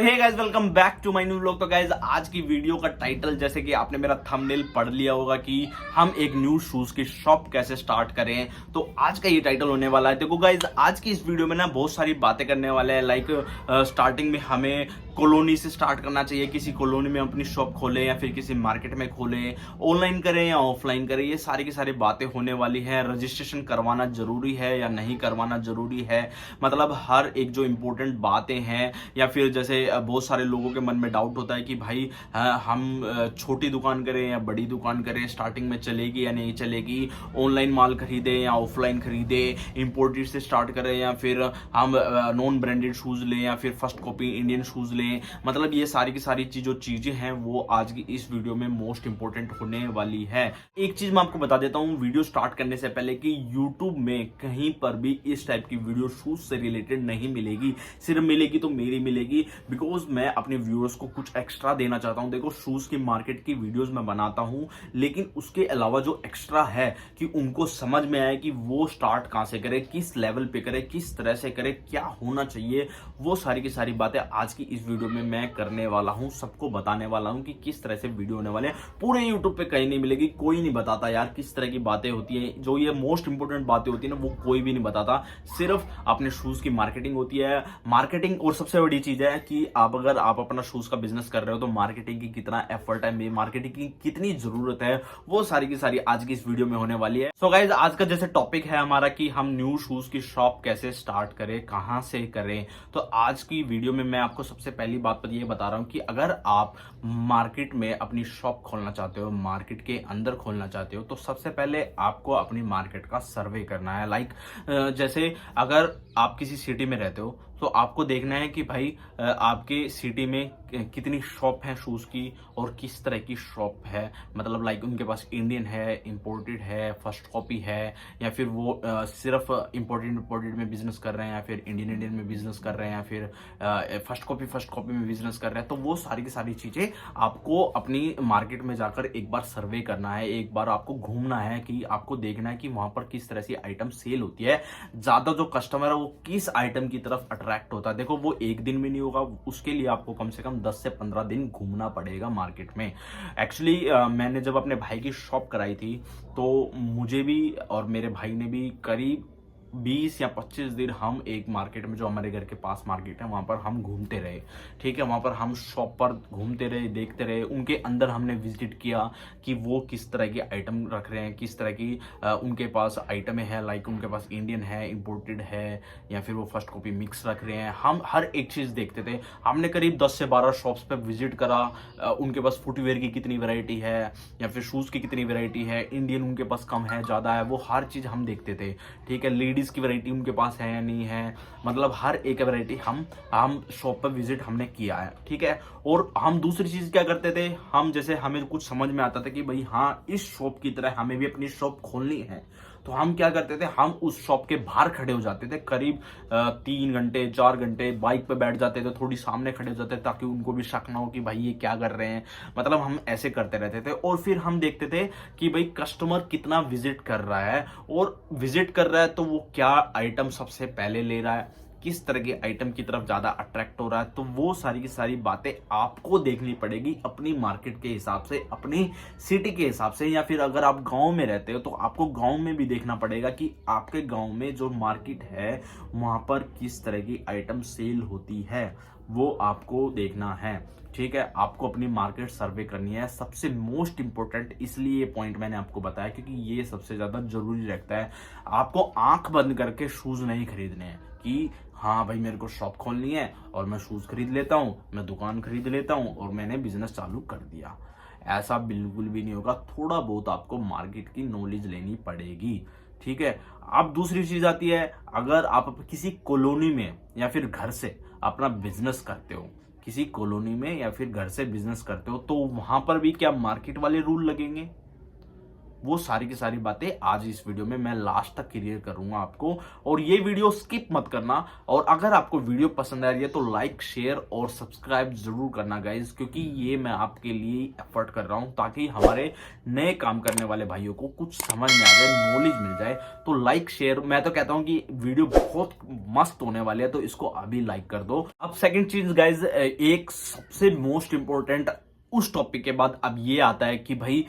Hey guys, welcome back to my new vlog. तो guys, आज की वीडियो का टाइटल जैसे कि आपने मेरा थंबनेल पढ़ लिया होगा कि हम एक न्यू शूज की शॉप कैसे स्टार्ट करें। तो आज का ये टाइटल होने वाला है। देखो गाइस, आज की इस वीडियो में ना बहुत सारी बातें करने वाले हैं। लाइक स्टार्टिंग में हमें कॉलोनी से स्टार्ट करना चाहिए, किसी कॉलोनी में अपनी शॉप खोलें या फिर किसी मार्केट में खोलें, ऑनलाइन करें या ऑफलाइन करें, ये सारी की सारी बातें होने वाली हैं। रजिस्ट्रेशन करवाना जरूरी है या नहीं करवाना जरूरी है, मतलब हर एक जो इंपॉर्टेंट बातें हैं। या फिर जैसे बहुत सारे लोगों के मन में डाउट होता है कि भाई हम छोटी दुकान करें या बड़ी दुकान करें, स्टार्टिंग में चलेगी या नहीं चलेगी, ऑनलाइन माल खरीदें या ऑफलाइन खरीदें, इंपोर्टेड से स्टार्ट करें या फिर हम नॉन ब्रांडेड शूज लें या फिर फर्स्ट कॉपी इंडियन शूज लें। मतलब ये सारी की सारी जो चीजें हैं वो आज की इस वीडियो में मोस्ट इंपोर्टेंट होने वाली है। एक चीज मैं आपको बता देता हूँ वीडियो स्टार्ट करने से पहले कि यूट्यूब में कहीं पर भी इस टाइप की वीडियो शूज से रिलेटेड नहीं मिलेगी। सिर्फ मिलेगी तो मेरी मिलेगी, बिकॉज मैं अपने व्यूअर्स को कुछ एक्स्ट्रा देना चाहता हूं। देखो, शूज की मार्केट की वीडियोस मैं बनाता हूं, लेकिन उसके अलावा जो एक्स्ट्रा है कि उनको समझ में आए कि वो स्टार्ट कहां से करे, किस लेवल पे करे, किस तरह से करे, क्या होना चाहिए, वो सारी की सारी बातें आज की इस वीडियो में मैं करने वाला हूं। सबको बताने वाला हूं कि किस तरह से वीडियो होने वाले हैं। पूरे यूट्यूब पे कहीं नहीं मिलेगी, कोई नहीं बताता यार किस तरह की बातें होती है। जो ये मोस्ट इंपोर्टेंट बातें होती है ना, वो कोई भी नहीं बताता। सिर्फ अपने शूज की मार्केटिंग होती है, मार्केटिंग। और सबसे बड़ी चीज है कि अगर आप अपना शूज का बिजनेस कर रहे हो तो मार्केटिंग की कितना एफर्ट है, मार्केटिंग की कितनी जरूरत है, वो सारी की सारी आज की इस वीडियो में होने वाली है। सो गाइज, आज का जैसे टॉपिक है हमारा कि हम न्यू शूज की शॉप कैसे स्टार्ट करें, कहां से करें। तो आज की वीडियो में मैं आपको सबसे पहली बात पर ये बता रहा हूं कि अगर आप मार्केट में अपनी शॉप खोलना चाहते हो, मार्केट के अंदर खोलना चाहते हो, तो सबसे पहले आपको अपनी मार्केट का सर्वे करना है। लाइक जैसे अगर आप किसी सिटी में रहते हो तो आपको देखना है कि भाई आपके सिटी में कितनी शॉप है शूज की और किस तरह की शॉप है। मतलब लाइक उनके पास इंडियन है, इंपोर्टेड है, फर्स्ट कॉपी है, या फिर वो सिर्फ इंपोर्टेड में बिजनेस कर रहे हैं, या फिर इंडियन में बिजनेस कर रहे हैं, या फिर फर्स्ट कॉपी में बिजनेस कर रहे हैं। तो वो सारी की सारी चीजें आपको अपनी मार्केट में जाकर एक बार सर्वे करना है, एक बार आपको घूमना है कि आपको देखना है कि वहां पर किस तरह से आइटम सेल होती है, ज्यादा जो कस्टमर है वो किस आइटम की तरफ अट्रैक्ट होता है। देखो, वो एक दिन में नहीं होगा, उसके लिए आपको कम से कम 10 से 15 दिन घूमना पड़ेगा मार्केट में। एक्चुअली मैंने जब अपने भाई की शॉप कराई थी तो मुझे भी और मेरे भाई ने भी करीब 20 या 25 दिन हम एक मार्केट में, जो हमारे घर के पास मार्केट है, वहां पर हम घूमते रहे। ठीक है, वहां पर हम शॉप पर घूमते रहे, देखते रहे, उनके अंदर हमने विजिट किया कि वो किस तरह की आइटम रख रहे हैं, किस तरह की उनके पास आइटमें हैं। लाइक उनके पास इंडियन है, इंपोर्टेड है, या फिर वो फर्स्ट कॉपी मिक्स रख रहे हैं। हम हर एक चीज देखते थे। हमने करीब 10 से 12 शॉप्स पे विजिट करा। उनके पास फुटवेयर की कितनी वैरायटी है या फिर शूज की कितनी वैरायटी है, इंडियन उनके पास कम है, ज्यादा है, वो हर चीज हम देखते थे। ठीक है, लेडीज की वैरायटी उनके पास है या नहीं है, मतलब हर एक वैरायटी हम शॉप पर विजिट हमने किया है। ठीक है, और हम दूसरी चीज क्या करते थे, हम जैसे हमें कुछ समझ में आता था कि भाई हाँ, इस शॉप की तरह हमें भी अपनी शॉप खोलनी है, तो हम क्या करते थे, हम उस शॉप के बाहर खड़े हो जाते थे। करीब 3 घंटे 4 घंटे बाइक पे बैठ जाते थे, थोड़ी सामने खड़े हो जाते थे ताकि उनको भी शक ना हो कि भाई ये क्या कर रहे हैं। मतलब हम ऐसे करते रहते थे और फिर हम देखते थे कि भाई कस्टमर कितना विजिट कर रहा है, और विजिट कर रहा है तो वो क्या आइटम सबसे पहले ले रहा है, किस तरह के आइटम की तरफ ज्यादा अट्रैक्ट हो रहा है। तो वो सारी की सारी बातें आपको देखनी पड़ेगी अपनी मार्केट के हिसाब से, अपनी सिटी के हिसाब से, या फिर अगर आप गांव में रहते हो तो आपको गांव में भी देखना पड़ेगा कि आपके गांव में जो मार्केट है वहां पर किस तरह की आइटम सेल होती है, वो आपको देखना है। ठीक है, आपको अपनी मार्केट सर्वे करनी है। सबसे मोस्ट इंपोर्टेंट इसलिए ये पॉइंट मैंने आपको बताया क्योंकि ये सबसे ज्यादा जरूरी रखता है। आपको आंख बंद करके शूज नहीं खरीदने हैं कि हाँ भाई मेरे को शॉप खोलनी है और मैं शूज खरीद लेता हूँ, मैं दुकान खरीद लेता हूँ और मैंने बिजनेस चालू कर दिया। ऐसा बिल्कुल भी नहीं होगा। थोड़ा बहुत आपको मार्केट की नॉलेज लेनी पड़ेगी। ठीक है, अब दूसरी चीज आती है, अगर आप किसी कॉलोनी में या फिर घर से अपना बिजनेस करते हो, किसी कॉलोनी में या फिर घर से बिजनेस करते हो, तो वहां पर भी क्या मार्केट वाले रूल लगेंगे? वो सारी की सारी बातें आज इस वीडियो में मैं लास्ट तक क्लियर करूंगा आपको। और ये वीडियो स्किप मत करना, और अगर आपको वीडियो पसंद आ रही है तो लाइक, शेयर और सब्सक्राइब जरूर करना गाइज, क्योंकि ये मैं आपके लिए एफर्ट कर रहा हूं ताकि हमारे नए काम करने वाले भाइयों को कुछ समझ में आ जाए, नॉलेज मिल जाए। तो लाइक शेयर, मैं तो कहता हूं कि वीडियो बहुत मस्त होने वाली है, तो इसको अभी लाइक कर दो। अब सेकंड चीज गाइज, एक सबसे मोस्ट इंपॉर्टेंट उस टॉपिक के बाद अब ये आता है कि भाई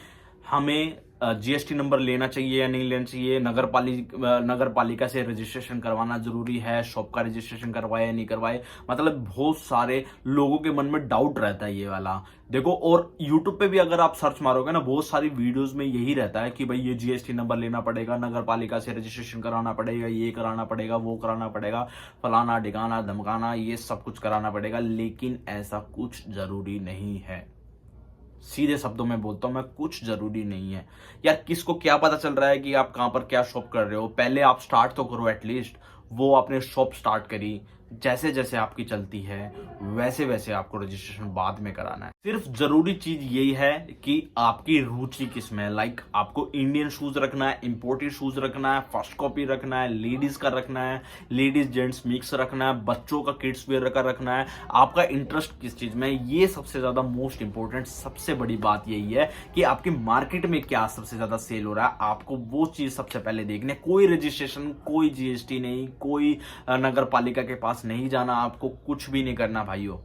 हमें जीएसटी नंबर लेना चाहिए या नहीं लेना चाहिए, नगर पालिका से रजिस्ट्रेशन करवाना जरूरी है, शॉप का रजिस्ट्रेशन करवाए या नहीं करवाए। मतलब बहुत सारे लोगों के मन में डाउट रहता है ये वाला। देखो, और यूट्यूब पे भी अगर आप सर्च मारोगे ना, बहुत सारी वीडियोस में यही रहता है कि भाई ये जीएसटी नंबर लेना पड़ेगा, नगर पालिका से रजिस्ट्रेशन कराना पड़ेगा, ये कराना पड़ेगा, वो कराना पड़ेगा, फलाना ढिकाना धमकाना, ये सब कुछ कराना पड़ेगा। लेकिन ऐसा कुछ जरूरी नहीं है। सीधे शब्दों में बोलता हूं मैं, कुछ जरूरी नहीं है यार। किसको क्या पता चल रहा है कि आप कहां पर क्या शॉप कर रहे हो? पहले आप स्टार्ट तो करो एटलीस्ट। वो आपने शॉप स्टार्ट करी, जैसे जैसे आपकी चलती है वैसे वैसे आपको रजिस्ट्रेशन बाद में कराना है। सिर्फ जरूरी चीज यही है कि आपकी रुचि किसमें है। लाइक आपको इंडियन शूज रखना है, इंपोर्टेड शूज रखना है, फर्स्ट कॉपी रखना है, लेडीज का रखना है, लेडीज जेंट्स मिक्स रखना है, बच्चों का किड्स वेयर का रखना है, आपका इंटरेस्ट किस चीज में है। ये सबसे ज्यादा मोस्ट इंपॉर्टेंट, सबसे बड़ी बात यही है कि आपके मार्केट में क्या सबसे ज्यादा सेल हो रहा है, आपको वो चीज सबसे पहले देखनी है। कोई रजिस्ट्रेशन, कोई जीएसटी नहीं, कोई नगर पालिका के पास नहीं जाना, आपको कुछ भी नहीं करना भाइयों,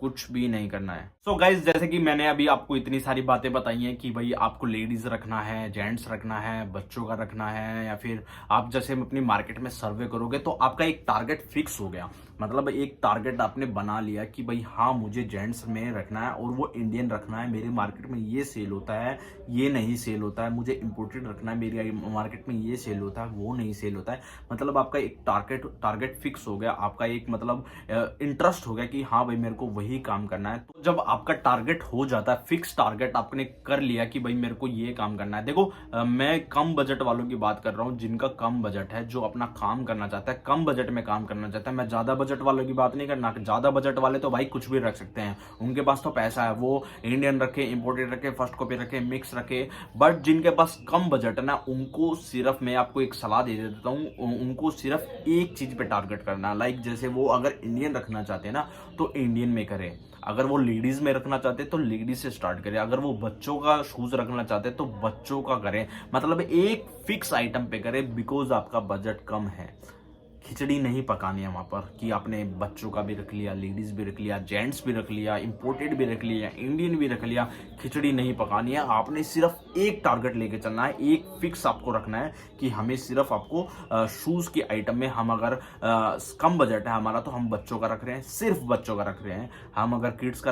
कुछ भी नहीं करना है। सो गाइज, जैसे कि मैंने अभी आपको इतनी सारी बातें बताई हैं कि भाई आपको लेडीज रखना है, जेंट्स रखना है, बच्चों का रखना है, या फिर आप जैसे अपनी मार्केट में सर्वे करोगे तो आपका एक टारगेट फिक्स हो गया। मतलब एक टारगेट आपने बना लिया कि भाई हाँ, मुझे जेंट्स में रखना है और वो इंडियन रखना है, मेरे मार्केट में ये सेल होता है, ये नहीं सेल होता है। मुझे इंपोर्टेड रखना है, मेरी मार्केट में ये सेल होता है, वो नहीं सेल होता है। मतलब आपका एक टारगेट फिक्स हो गया, आपका एक मतलब इंटरेस्ट हो गया कि हाँ भाई मेरे को वही काम करना है। तो जब आपका टारगेट हो जाता है, फिक्स टारगेट आपने कर लिया कि भाई मेरे को ये काम करना है। देखो, मैं कम बजट वालों की बात कर रहा हूँ, जिनका कम बजट है, जो अपना काम करना चाहता है, कम बजट में काम करना चाहता है। मैं ज्यादा बजट वालों की बात नहीं करना। ज्यादा बजट वाले तो भाई कुछ भी रख सकते हैं, उनके पास तो पैसा है, वो इंडियन रखे, इंपोर्टेड रखे, फर्स्ट कॉपी रखे, मिक्स रखे। बट जिनके पास कम बजट है ना, उनको सिर्फ मैं आपको एक सलाह दे देता हूँ, उनको सिर्फ एक चीज पे टारगेट करना। लाइक जैसे वो अगर इंडियन रखना चाहते हैं ना, तो इंडियन में करें। अगर वो लेडीज में रखना चाहते हैं तो लेडीज से स्टार्ट करें। अगर वो बच्चों का शूज रखना चाहते हैं तो बच्चों का करें। मतलब एक फिक्स आइटम पे करें, बिकॉज आपका बजट कम है। खिचड़ी नहीं पकानी है वहां पर कि आपने बच्चों का भी रख लिया, लेडीज भी रख लिया, जेंट्स भी रख लिया, इंपोर्टेड भी रख लिया, इंडियन भी रख लिया। खिचड़ी नहीं पकानी है। आपने सिर्फ एक टारगेट लेके चलना है, एक फिक्स आपको रखना है कि हमें सिर्फ आपको शूज की आइटम में, हम अगर कम बजट है हमारा तो हम बच्चों का रख रहे हैं, सिर्फ बच्चों का रख रहे हैं। हम अगर किड्स का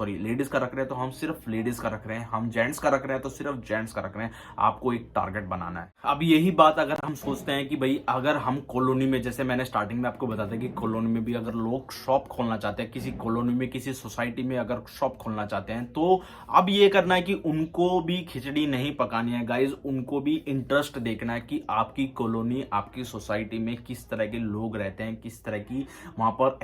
लेडीज का रख रहे हैं तो हम सिर्फ लेडीज का रख रहे हैं। हम जेंट्स का रख रहे हैं तो सिर्फ जेंट्स का रख रहे हैं। आपको एक टारगेट बनाना है। अब यही बात अगर हम सोचते हैं कि भाई अगर हम कॉलोनी में, जैसे मैंने स्टार्टिंग में आपको बताया कि कॉलोनी में भी अगर लोग शॉप खोलना चाहते हैं, किसी कॉलोनी में, किसी सोसाइटी में अगर शॉप खोलना चाहते हैं, तो अब ये करना है कि उनको भी खिचड़ी नहीं पकानी है गाइज। उनको भी इंटरेस्ट देखना है कि आपकी कॉलोनी, आपकी सोसाइटी में किस तरह के लोग रहते हैं, किस तरह की वहां पर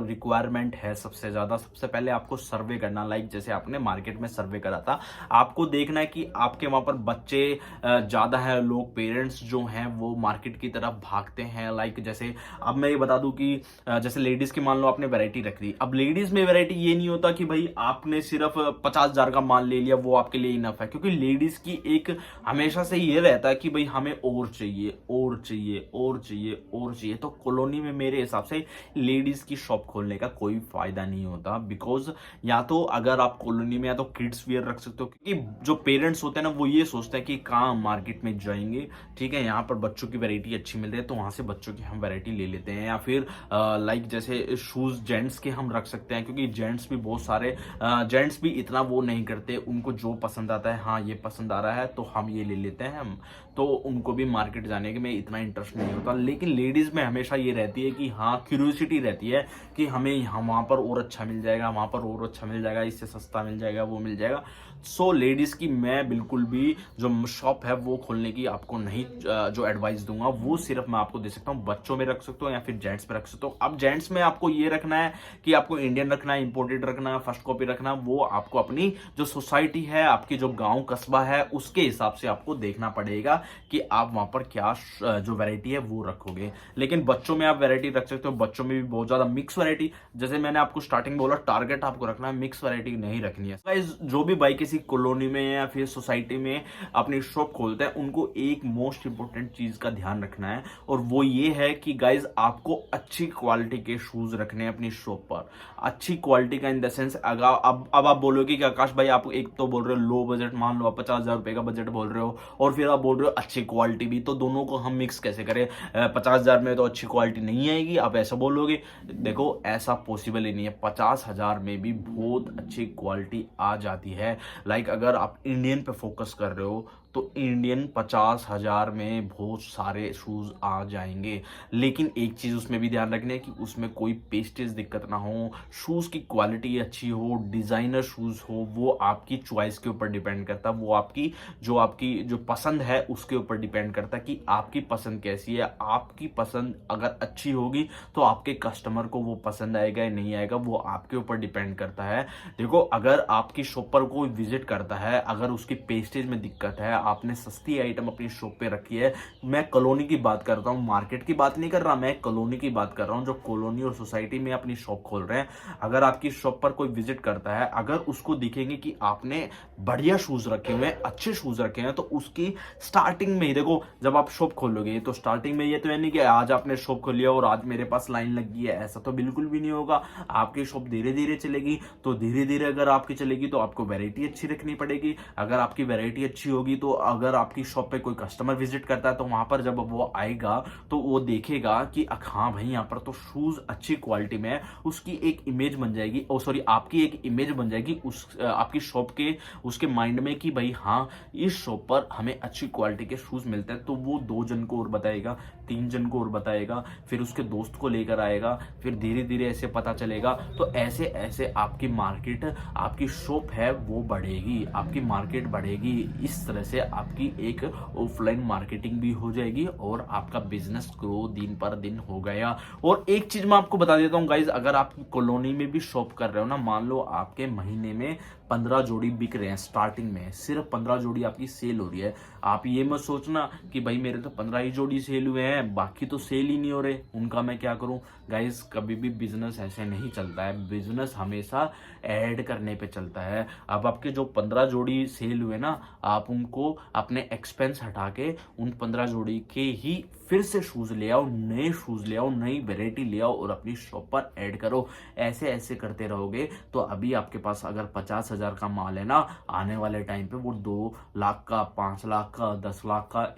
रिक्वायरमेंट है। सबसे ज्यादा, सबसे पहले आपको सर्वे करना। लाइक जैसे आपने मार्केट में सर्वे करा था, आपको देखना है कि आपके वहां पर बच्चे ज्यादा है, लोग, पेरेंट्स जो हैं वो मार्केट की तरफ भागते हैं। लाइक जैसे अब मैं ये बता दूं कि जैसे लेडीज की मान लो आपने वैरायटी रख दी। अब लेडीज में वैरायटी ये नहीं होता कि भाई आपने सिर्फ 50,000 का माल ले लिया, वो आपके लिए इनफ है। क्योंकि लेडीज की एक हमेशा से ये रहता है कि भाई हमें और चाहिए, और चाहिए, और चाहिए, और चाहिए। तो कॉलोनी में मेरे हिसाब से लेडीज की शॉप खोलने का कोई फायदा नहीं होता। बिकॉज या तो अगर आप कॉलोनी में या तो किड्स वेयर रख सकते हो, क्योंकि जो पेरेंट्स होते हैं ना, वो ये सोचते हैं कि कहाँ मार्केट में जाएंगे, ठीक है, यहाँ पर बच्चों की वैरायटी अच्छी मिल रही है तो वहां से बच्चों की हम वैरायटी ले लेते हैं। या फिर लाइक जैसे शूज जेंट्स के हम रख सकते हैं, क्योंकि जेंट्स भी बहुत सारे, जेंट्स भी इतना वो नहीं करते, उनको जो पसंद आता है, हाँ ये पसंद आ रहा है तो हम ये ले लेते हैं हम, तो उनको भी मार्केट जाने के में इतना इंटरेस्ट नहीं होता। लेकिन लेडीज में हमेशा ये रहती है कि हाँ, क्यूरियोसिटी रहती है कि हमें वहां पर और अच्छा मिल जाएगा, वहां पर और अच्छा मिल जाएगा, इससे सस्ता मिल जाएगा, वो मिल जाएगा। सो लेडीज की मैं बिल्कुल भी जो शॉप है वो खोलने की आपको नहीं जो एडवाइस दूंगा। वो सिर्फ मैं आपको दे सकता सकता हूँ, बच्चों में रख सकता हूँ या फिर जेंट्स में रख सकता हूँ। अब जेंट्स में आपको ये रखना है कि आपको इंडियन रखना है, इंपोर्टेड रखना है, फर्स्ट कॉपी रखना, वो आपको अपनी जो सोसाइटी है, आपकी जो गांव कस्बा है, उसके हिसाब से आपको देखना पड़ेगा कि आप वहां पर क्या जो वैरायटी है वो रखोगे। लेकिन बच्चों में आप वैरायटी रख सकते हो, बच्चों में भी बहुत ज्यादा मिक्स वैरायटी, जैसे मैंने आपको स्टार्टिंग बोला टारगेट आपको रखना है, मिक्स वैरायटी नहीं रखनी है। गाइस जो भी भाई किसी कॉलोनी में या फिर सोसाइटी में अपनी शॉप खोलते हैं, उनको एक मोस्ट इंपोर्टेंट चीज का ध्यान रखना है, और वो ये है कि गाइज आपको अच्छी क्वालिटी के शूज रखने हैं अपनी शॉप पर। अच्छी क्वालिटी का इन द सेंस, अगर अब आप बोलोगे कि आकाश भाई आप एक तो बोल रहे हो लो बजट, मान लो आप 50,000 रुपए का बजट बोल रहे हो, और फिर आप बोल रहे हो अच्छी क्वालिटी भी, तो दोनों को हम मिक्स कैसे करें? 50,000 में तो अच्छी क्वालिटी नहीं आएगी, आप ऐसा बोलोगे। देखो ऐसा पॉसिबल ही नहीं है, 50,000 में भी बहुत अच्छी क्वालिटी आ जाती है। लाइक अगर आप इंडियन पे फोकस कर रहे हो तो इंडियन 50,000 में बहुत सारे शूज आ जाएंगे। लेकिन एक चीज उसमें भी ध्यान रखना है कि उसमें कोई पेस्टेज दिक्कत ना हो, शूज की क्वालिटी अच्छी हो, डिजाइनर शूज हो। वो आपकी चॉइस के ऊपर डिपेंड करता है, वो आपकी जो पसंद है उसके ऊपर डिपेंड करता है कि आपकी पसंद कैसी है। आपकी पसंद अगर अच्छी होगी तो आपके कस्टमर को वो पसंद आएगा या नहीं आएगा, वो आपके ऊपर डिपेंड करता है। देखो अगर आपकी शॉप पर कोई विजिट करता है, अगर उसकी पेस्टेज में दिक्कत है, आपने सस्ती आइटम अपनी शॉप पे रखी है, मैं कॉलोनी की बात कर रहा हूँ, मार्केट की बात नहीं कर रहा, मैं कॉलोनी की बात कर रहा हूँ, जो कॉलोनी और सोसाइटी में अपनी शॉप खोल रहे हैं। अगर आपकी शॉप पर कोई विजिट करता है, अगर उसको दिखेंगे कि आपने बढ़िया शूज रखे हुए हैं, अच्छे शूज रखे हैं, तो उसकी स्टार्टिंग में ही देखो, जब आप शॉप खोलोगे तो स्टार्टिंग में ये तो है नहीं कि आज आपने शॉप खोली और आज मेरे पास लाइन लगी है, ऐसा तो बिल्कुल भी नहीं होगा। आपकी शॉप धीरे धीरे चलेगी, तो धीरे धीरे अगर आपकी चलेगी तो आपको वैरायटी अच्छी रखनी पड़ेगी। अगर आपकी वैरायटी अच्छी होगी तो अगर आपकी शॉप पे कोई कस्टमर विजिट करता है तो वहां पर जब वो आएगा तो वो देखेगा कि हाँ भाई यहाँ पर तो शूज अच्छी क्वालिटी में है, उसकी एक इमेज बन जाएगी, आपकी एक इमेज बन जाएगी उस आपकी शॉप के उसके माइंड में कि भाई हाँ इस शॉप पर हमें अच्छी क्वालिटी के शूज मिलते हैं। तो वो 2 जन को और बताएगा, 3 जन को और बताएगा, फिर उसके दोस्त को लेकर आएगा, फिर धीरे धीरे ऐसे पता चलेगा। तो ऐसे ऐसे आपकी मार्केट, आपकी शॉप है वो बढ़ेगी, आपकी मार्केट बढ़ेगी। इस तरह से आपकी एक ऑफलाइन मार्केटिंग भी हो जाएगी और आपका बिजनेस ग्रो दिन पर दिन हो गया। और एक चीज मैं आपको बता देता हूँ गाइज, अगर आप कॉलोनी में भी शॉप कर रहे हो ना, मान लो आपके महीने में 15 जोड़ी बिक रहे हैं, स्टार्टिंग में सिर्फ 15 जोड़ी आपकी सेल हो रही है। आप ये मत सोचना कि भाई मेरे तो 15 ही जोड़ी सेल हुए हैं, बाकी तो सेल ही नहीं हो रहे, उनका मैं क्या करूं। गाइस कभी भी बिजनेस ऐसे नहीं चलता है, बिजनेस हमेशा ऐड करने पे चलता है। अब आपके जो 15 जोड़ी सेल हुए ना, आप उनको अपने एक्सपेंस हटा के उन 15 जोड़ी के ही फिर से शूज ले आओ, नए शूज ले आओ, नई वेरायटी ले आओ और अपनी शॉप पर ऐड करो। ऐसे ऐसे करते रहोगे तो अभी आपके पास अगर 50,000 का माल है ना, आने वाले टाइम पे वो 2 लाख का, 5 लाख का, 10 लाख का,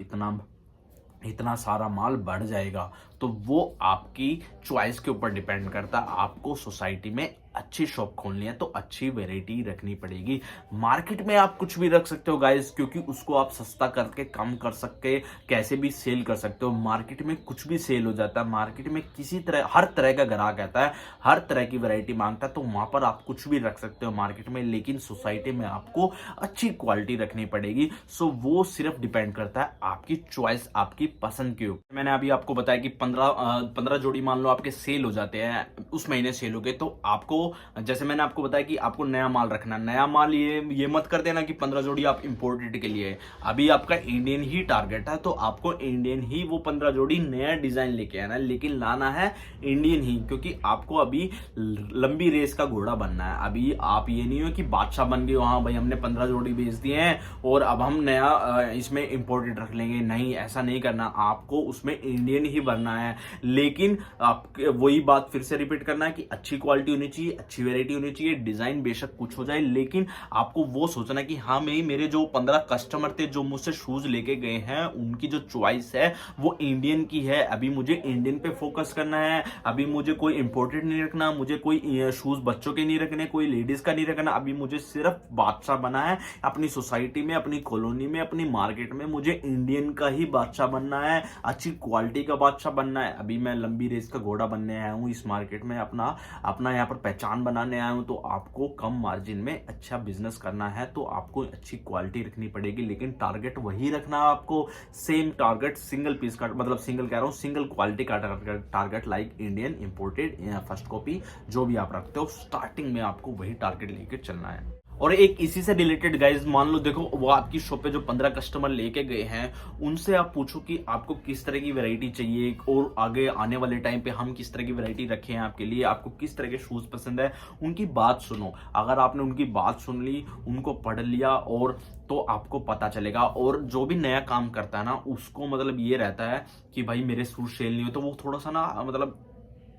इतना सारा माल बढ़ जाएगा। तो वो आपकी चॉइस के ऊपर डिपेंड करता है। आपको सोसाइटी में अच्छी शॉप खोलनी है तो अच्छी वैरायटी रखनी पड़ेगी। मार्केट में आप कुछ भी रख सकते हो गाइस, क्योंकि उसको आप सस्ता करके कम कर सकते, कैसे भी सेल कर सकते हो। मार्केट में कुछ भी सेल हो जाता है, मार्केट में किसी तरह हर तरह का ग्राहक आता है, हर तरह की वैरायटी मांगता है, तो वहां पर आप कुछ भी रख सकते हो मार्केट में। लेकिन सोसाइटी में आपको अच्छी क्वालिटी रखनी पड़ेगी। सो वो सिर्फ डिपेंड करता है आपकी चॉइस, आपकी पसंद के ऊपर। मैंने अभी आपको बताया कि 15 जोड़ी मान लो आपके सेल हो जाते हैं, उस महीने सेल हो गए, तो आपको जैसे मैंने आपको बताया कि आपको नया माल रखना, नया माल ये मत कर देना कि 15 जोड़ी आप इंपोर्टेड के लिए। अभी आपका इंडियन ही टारगेट है तो आपको इंडियन ही वो 15 जोड़ी नया डिजाइन लेके आना है, लेकिन लाना है इंडियन ही, क्योंकि आपको अभी लंबी रेस का घोड़ा बनना है। अभी आप ये नहीं हो कि बादशाह बन गए, हाँ भाई हमने 15 जोड़ी बेच दिए हैं और अब हम नया इसमें इंपोर्टेड रख लेंगे। नहीं, ऐसा नहीं करना, आपको उसमें इंडियन ही बनना है। लेकिन आप वही बात फिर से रिपीट करना है कि अच्छी क्वालिटी होनी चाहिए, अच्छी वैरायटी होनी चाहिए, डिजाइन बेशक कुछ हो जाए, लेकिन आपको वो सोचना कि हाँ मेरे जो 15 कस्टमर थे जो मुझसे शूज लेके गए हैं, उनकी जो चॉइस है वो इंडियन की है। अभी मुझे इंडियन पे फोकस करना है, अभी मुझे कोई इंपोर्टेड नहीं रखना, मुझे कोई शूज बच्चों के नहीं रखने, कोई लेडीज का नहीं रखना। अभी मुझे सिर्फ बादशाह बना है अपनी सोसाइटी में, अपनी कॉलोनी में, अपनी मार्केट में। मुझे इंडियन का ही बादशाह बनना है, अच्छी क्वालिटी का बादशाह बनना है। अभी मैं लंबी रेस का घोड़ा बनने आया हूँ इस मार्केट में, अपना यहाँ पर पहचान बनाने आया हूँ, तो आपको कम मार्जिन में अच्छा बिजनेस करना है तो आपको अच्छी क्वालिटी रखनी पड़ेगी, लेकिन टारगेट वही रखना है आपको, सेम टारगेट, सिंगल पीस का, मतलब सिंगल कह रहा हूँ, सिंगल क्वालिटी का target, like Indian imported first copy जो भी आप रखते हो, स्टार्टिंग में आपको वही टारगेट लेके चलना है। और एक इसी से रिलेटेड गाइज, मान लो देखो वो आपकी शॉप पे जो 15 कस्टमर लेके गए हैं, उनसे आप पूछो कि आपको किस तरह की वैरायटी चाहिए और आगे आने वाले टाइम पे हम किस तरह की वैरायटी रखे हैं आपके लिए, आपको किस तरह के शूज पसंद है, उनकी बात सुनो। अगर आपने उनकी बात सुन ली, उनको पढ़ लिया, और तो आपको पता चलेगा। और जो भी नया काम करता है ना, उसको मतलब ये रहता है कि भाई मेरे शूज सेल नहीं हो, तो वो थोड़ा सा ना मतलब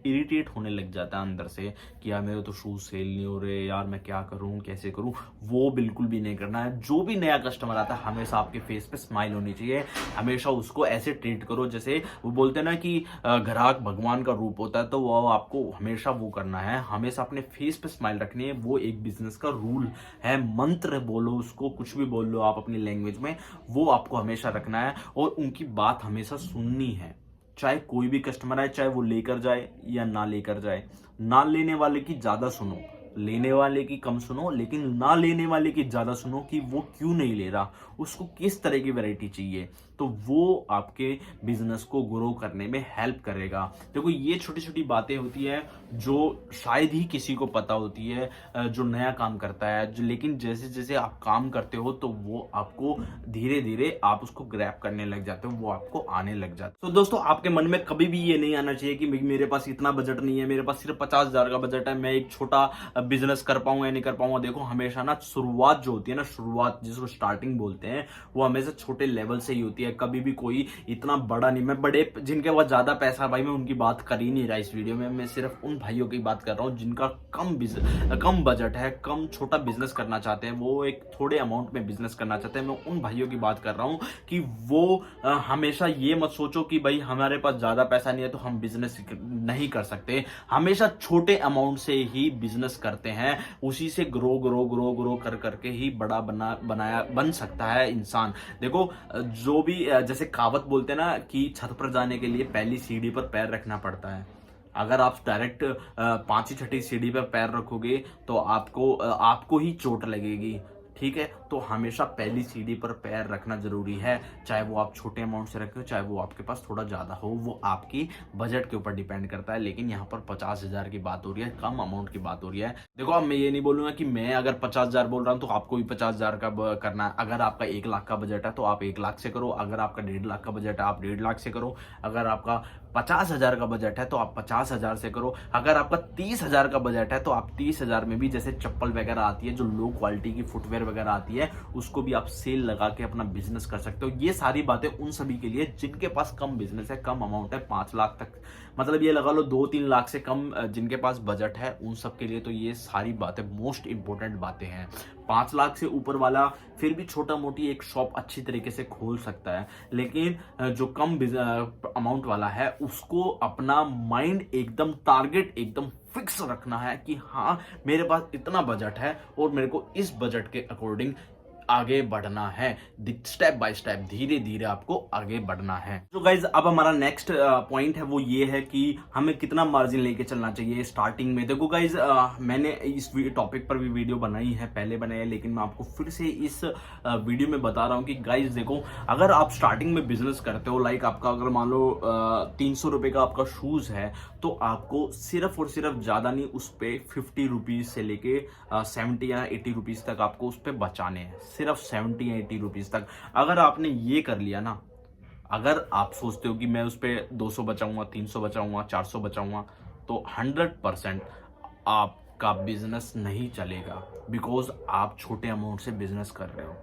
इरिटेट होने लग जाता है अंदर से कि यार मेरे तो शूज सेल नहीं हो रहे, यार मैं क्या करूं, कैसे करूं। वो बिल्कुल भी नहीं करना है। जो भी नया कस्टमर आता है, हमेशा आपके फेस पे स्माइल होनी चाहिए, हमेशा उसको ऐसे ट्रीट करो जैसे वो बोलते हैं ना कि ग्राहक भगवान का रूप होता है, तो वो आपको हमेशा वो करना है, हमेशा अपने फेस पे स्माइल रखनी है। वो एक बिजनेस का रूल है, मंत्र बोलो उसको, कुछ भी बोल लो आप अपनी लैंग्वेज में, वो आपको हमेशा रखना है और उनकी बात हमेशा सुननी है। चाहे कोई भी कस्टमर आए, चाहे वो लेकर जाए या ना लेकर जाए, ना लेने वाले की ज्यादा सुनो, लेने वाले की कम सुनो, लेकिन ना लेने वाले की ज्यादा सुनो कि वो क्यों नहीं ले रहा, उसको किस तरह की वैरायटी चाहिए, तो वो आपके बिजनेस को ग्रो करने में हेल्प करेगा। देखो ये छोटी छोटी बातें होती है जो शायद ही किसी को पता होती है जो नया काम करता है, लेकिन जैसे जैसे आप काम करते हो तो वो आपको धीरे धीरे आप उसको ग्रैब करने लग जाते हो, वो आपको आने लग जाता है। तो दोस्तों आपके मन में कभी भी ये नहीं आना चाहिए कि मेरे पास इतना बजट नहीं है, मेरे पास सिर्फ 50,000 का बजट है, मैं एक छोटा बिजनेस कर पाऊंगा या नहीं कर पाऊंगा। देखो हमेशा ना शुरुआत जो होती है ना, शुरुआत जिसको स्टार्टिंग बोलते हैं, वो हमेशा छोटे लेवल से ही होती है। कभी भी कोई इतना बड़ा नहीं, मैं बड़े जिनके पास ज्यादा पैसा भाई मैं उनकी बात कर ही नहीं रहा इस वीडियो में, मैं सिर्फ उन भाइयों की बात कर रहा हूँ जिनका कम बजट है, कम छोटा बिजनेस करना चाहते हैं, वो एक थोड़े अमाउंट में बिजनेस करना चाहते हैं। मैं उन भाइयों की बात कर रहा हूँ कि वो हमेशा ये मत सोचो कि भाई हमारे पास ज्यादा पैसा नहीं है तो हम बिजनेस नहीं कर सकते। हमेशा छोटे अमाउंट से ही बिजनेस करते हैं, उसी से ग्रो ग्रो ग्रो ग्रो कर करके ही बड़ा बन सकता है इंसान। देखो जो भी जैसे कहावत बोलते हैं ना कि छत पर जाने के लिए पहली सीढ़ी पर पैर रखना पड़ता है। अगर आप डायरेक्ट 5वीं 6वीं सीढ़ी पर पैर रखोगे तो आपको ही चोट लगेगी, ठीक है। तो हमेशा पहली सीढ़ी पर पैर रखना जरूरी है, चाहे वो आप छोटे अमाउंट से रखे हो, चाहे वो आपके पास थोड़ा ज्यादा हो, वो आपकी बजट के ऊपर डिपेंड करता है। लेकिन यहाँ पर 50,000 की बात हो रही है, कम अमाउंट की बात हो रही है। देखो अब मैं ये नहीं बोलूंगा कि मैं अगर 50,000 बोल रहा हूँ तो आपको भी 50,000 का करना है। अगर आपका 1 लाख का बजट है तो आप 1 लाख से करो, अगर आपका 1.5 लाख का बजट है आप 1.5 लाख से करो, अगर आपका 50,000 का बजट है तो आप 50,000 से करो, अगर आपका 30,000 का बजट है तो आप 30,000 में भी जैसे चप्पल वगैरह आती है, जो लो क्वालिटी की फुटवेयर वगैरह आती है, उसको भी आप सेल लगा के अपना बिजनेस कर सकते हो। ये सारी बातें उन सभी के लिए जिनके पास कम बिजनेस है, कम अमाउंट है, 5 लाख तक, मतलब ये लगा लो 2-3 लाख से कम जिनके पास बजट है, उन सब के लिए तो ये सारी बातें मोस्ट इंपोर्टेंट बातें हैं। 5 लाख से ऊपर वाला फिर भी छोटा मोटी एक शॉप अच्छी तरीके से खोल सकता है, लेकिन जो कम अमाउंट वाला है उसको अपना माइंड एकदम टारगेट एकदम फिक्स रखना है कि हाँ मेरे पास इतना बजट है और मेरे को इस बजट के अकॉर्डिंग आगे बढ़ना है, स्टेप बाय स्टेप धीरे धीरे आपको आगे बढ़ना है। तो गाइज अब हमारा नेक्स्ट पॉइंट है वो ये है कि हमें कितना मार्जिन लेके चलना चाहिए स्टार्टिंग में। देखो गाइज मैंने इस टॉपिक पर भी वीडियो बनाई है, पहले बनाई है, लेकिन मैं आपको फिर से इस वीडियो में बता रहा हूँ कि गाइज देखो अगर आप स्टार्टिंग में बिजनेस करते हो, लाइक आपका अगर मान लो 300 रुपए का आपका शूज है, तो आपको सिर्फ और सिर्फ ज्यादा नहीं उस पे 50 रुपीज से लेके 70 या 80 रुपीज तक आपको उस पे बचाने हैं, सिर्फ 70 या 80 रुपीज तक। अगर आपने ये कर लिया ना, अगर आप सोचते हो कि मैं उस पे 200 बचाऊंगा, 300 बचाऊंगा, 400 बचाऊंगा, तो 100% आपका बिजनेस नहीं चलेगा, बिकॉज आप छोटे अमाउंट से बिजनेस कर रहे हो।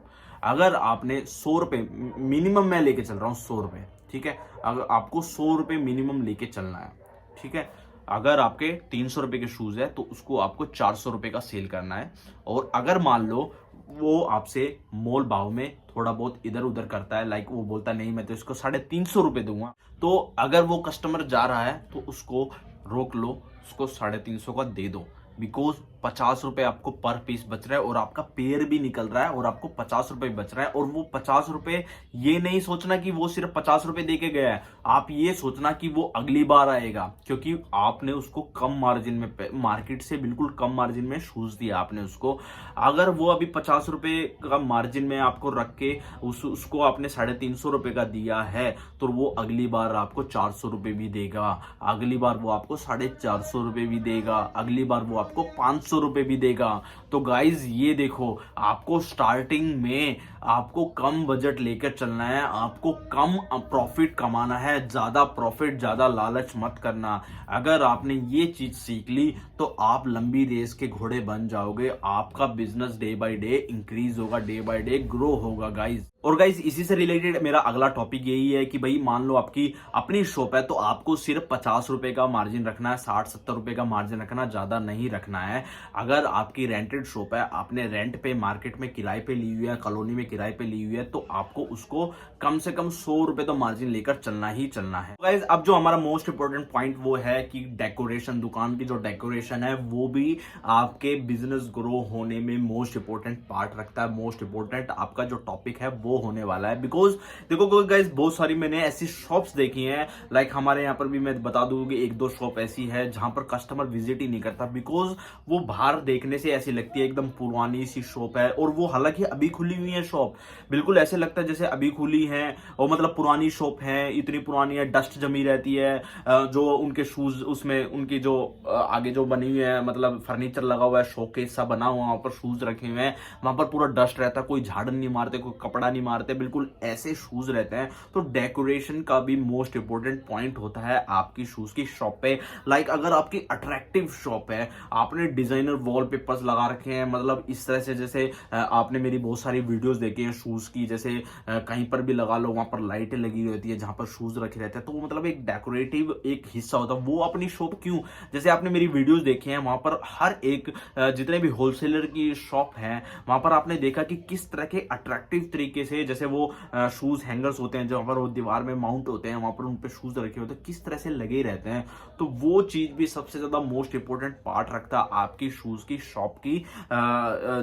अगर आपने 100 रुपए मिनिमम, मैं लेके चल रहा हूँ 100 रुपए, ठीक है, अगर आपको 100 रुपए मिनिमम लेके चलना है, ठीक है। अगर आपके 300 रुपए के शूज है तो उसको आपको 400 रुपए का सेल करना है। और अगर मान लो वो आपसे मोल भाव में थोड़ा बहुत इधर उधर करता है, लाइक वो बोलता नहीं मैं तो इसको 350 रुपए दूंगा, तो अगर वो कस्टमर जा रहा है तो उसको रोक लो, उसको 350 का दे दो, बिकॉज ₹50 आपको पर पीस बच रहा है और आपका पेयर भी निकल रहा है और आपको ₹50 बच रहा है। और वो ₹50 ये नहीं सोचना कि वो सिर्फ ₹50 दे के गया है, आप ये सोचना कि वो अगली बार आएगा, क्योंकि आपने उसको कम मार्जिन में, मार्केट से बिल्कुल कम मार्जिन में शूज दिया आपने उसको। अगर वो अभी ₹50 का मार्जिन में आपको रख के उसको आपने ₹350 का दिया है, तो वो अगली बार आपको ₹400 भी देगा, अगली बार वो आपको ₹450 भी देगा, अगली बार वो आपको ₹500 भी देगा। तो गाइज ये देखो, आपको स्टार्टिंग में आपको कम बजट लेकर चलना है, आपको कम प्रॉफिट कमाना है, ज्यादा प्रॉफिट, ज्यादा लालच मत करना। अगर आपने ये चीज सीख ली तो आप लंबी रेस के घोड़े बन जाओगे, आपका business day by day increase होगा, डे बाय डे ग्रो होगा गाइज। और गाइज इसी से रिलेटेड मेरा अगला टॉपिक यही है कि भाई मान लो आपकी अपनी शॉप है, तो आपको सिर्फ ₹50 का मार्जिन रखना है, ₹60-70 का मार्जिन रखना, ज्यादा नहीं रखना है। अगर आपकी रेंटेड शॉप है, आपने रेंट पे मार्केट में किराए पे ली हुई है, कॉलोनी में किराए पे ली हुई है, तो आपको उसको कम से कम ₹100 तो मार्जिन लेकर चलना ही चलना है। गाइज अब जो हमारा मोस्ट इंपोर्टेंट पॉइंट वो है कि डेकोरेशन, दुकान की जो डेकोरेशन है वो भी आपके बिजनेस ग्रो होने में मोस्ट इंपोर्टेंट पार्ट रखता है। मोस्ट इंपोर्टेंट आपका जो टॉपिक है वो होने वाला है। बिकॉज देखो गाइज, बहुत सारी मैंने ऐसी शॉप्स देखी हैं, लाइक हमारे यहाँ पर भी मैं बता दूं कि 1-2 शॉप ऐसी है जहां पर कस्टमर विजिट ही नहीं करता, बिकॉज वो बाहर देखने से ऐसी लगती है एकदम पुरानी सी शॉप है, और वो हालांकि अभी खुली हुई है शॉप, बिल्कुल ऐसे लगता है जैसे अभी खुली है, और मतलब पुरानी शॉप है, इतनी पुरानी है, डस्ट जमी रहती है, जो उनके शूज उसमें उनकी जो आगे जो बनी हुई है, मतलब फर्नीचर लगा हुआ है, शोकेस सा बना हुआ, वहां पर शूज रखे हुए हैं, वहां पर पूरा डस्ट रहता है, कोई झाड़न नहीं मारते, कोई कपड़ा नहीं मारते, बिल्कुल ऐसे शूज रहते हैं। तो डेकोरेशन का भी मोस्ट इंपोर्टेंट पॉइंट होता है आपकी शूज की शॉप पे। लाइक अगर आपकी अट्रैक्टिव शॉप है, आपने डिजाइनर वॉलपेपर्स लगा रखे हैं, मतलब इस तरह से, जैसे आपने मेरी बहुत सारी वीडियोस देखी हैं शूज की, जैसे कहीं पर भी लगा लो, वहां पर लाइटें लगी रहती है जहां पर शूज रखे रहते हैं, तो वो मतलब एक डेकोरेटिव एक हिस्सा होता है वो अपनी शॉप। क्यों? जैसे आपने मेरी वीडियोस देखी हैं, वहां पर हर एक जितने भी होलसेलर की शॉप है, वहां पर आपने देखा कि किस तरह के अट्रैक्टिव तरीके से, जैसे वो शूज हैंगर्स होते हैं जहां पर वो दीवार में माउंट होते हैं, वहां पर उन पे शूज रखे होते हैं, किस तरह से लगे रहते हैं। तो वो चीज भी सबसे ज्यादा मोस्ट इंपोर्टेंट पार्ट रखता है आपकी शूज की शॉप की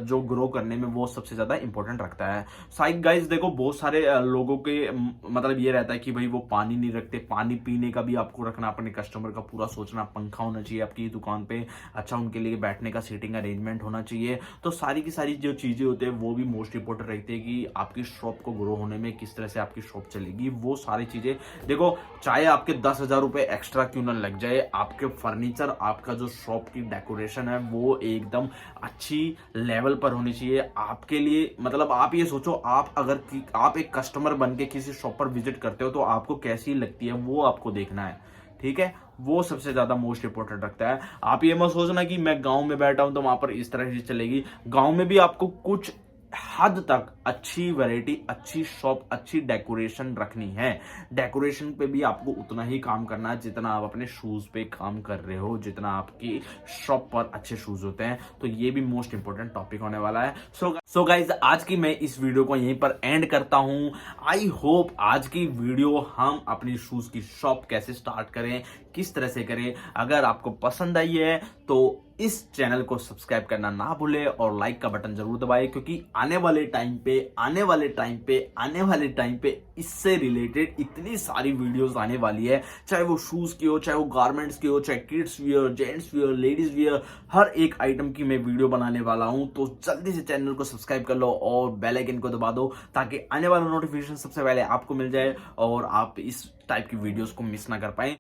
जो ग्रो करने में, वो सबसे ज्यादा इंपॉर्टेंट रखता है। साइड गाइज देखो, बहुत सारे लोगों के मतलब ये रहता है कि भाई वो पानी नहीं रखते, पानी पीने का भी आपको रखना, अपने कस्टमर का पूरा सोचना, पंखा होना चाहिए आपकी दुकान पे, अच्छा उनके लिए बैठने का सीटिंग अरेंजमेंट होना चाहिए। तो सारी की सारी जो चीजें होती है वो भी मोस्ट इंपोर्टेंट रहती है कि आपकी शॉप को ग्रो होने में किस तरह से आपकी शॉप चलेगी। वो सारी चीजें देखो, चाहे आपके 10,000 रुपए एक्स्ट्रा क्यों ना लग जाए, आपके फर्नीचर, आपका जो शॉप की डेकोरेशन है वो एकदम अच्छी लेवल पर होनी चाहिए आपके लिए। मतलब आप ये सोचो, आप अगर आप एक कस्टमर बन के किसी शॉप पर विजिट करते हो तो आपको कैसी लगती है वो आपको देखना है, ठीक है? वो सबसे ज्यादा मोस्ट इंपोर्टेंट रखता है। आप ये मत सोचना कि मैं गांव में बैठा हूं तो वहां पर इस तरह से चलेगी। गांव में भी आपको कुछ हद तक अच्छी वैरायटी, अच्छी शॉप, अच्छी डेकोरेशन रखनी है। डेकोरेशन पे भी आपको उतना ही काम करना है जितना आप अपने शूज पे काम कर रहे हो, जितना आपकी शॉप पर अच्छे शूज होते हैं। तो ये भी मोस्ट इंपोर्टेंट टॉपिक होने वाला है। सो गाइज, आज की मैं इस वीडियो को यहीं पर एंड करता हूं। आई होप आज की वीडियो हम अपनी शूज की शॉप कैसे स्टार्ट करें, किस तरह से करें, अगर आपको पसंद आई है तो इस चैनल को सब्सक्राइब करना ना भूले और लाइक का बटन जरूर दबाएं, क्योंकि आने वाले टाइम पे इससे रिलेटेड इतनी सारी वीडियोस आने वाली है, चाहे वो शूज की हो, चाहे वो गारमेंट्स की हो, चाहे kids wear, gents wear, ladies wear, हर एक आइटम की मैं वीडियो बनाने वाला हूं। तो जल्दी से चैनल को सब्सक्राइब कर लो और बेल आइकन को दबा दो, ताकि आने वाला नोटिफिकेशन सबसे पहले आपको मिल जाए और आप इस टाइप की वीडियोस को मिस ना कर पाए।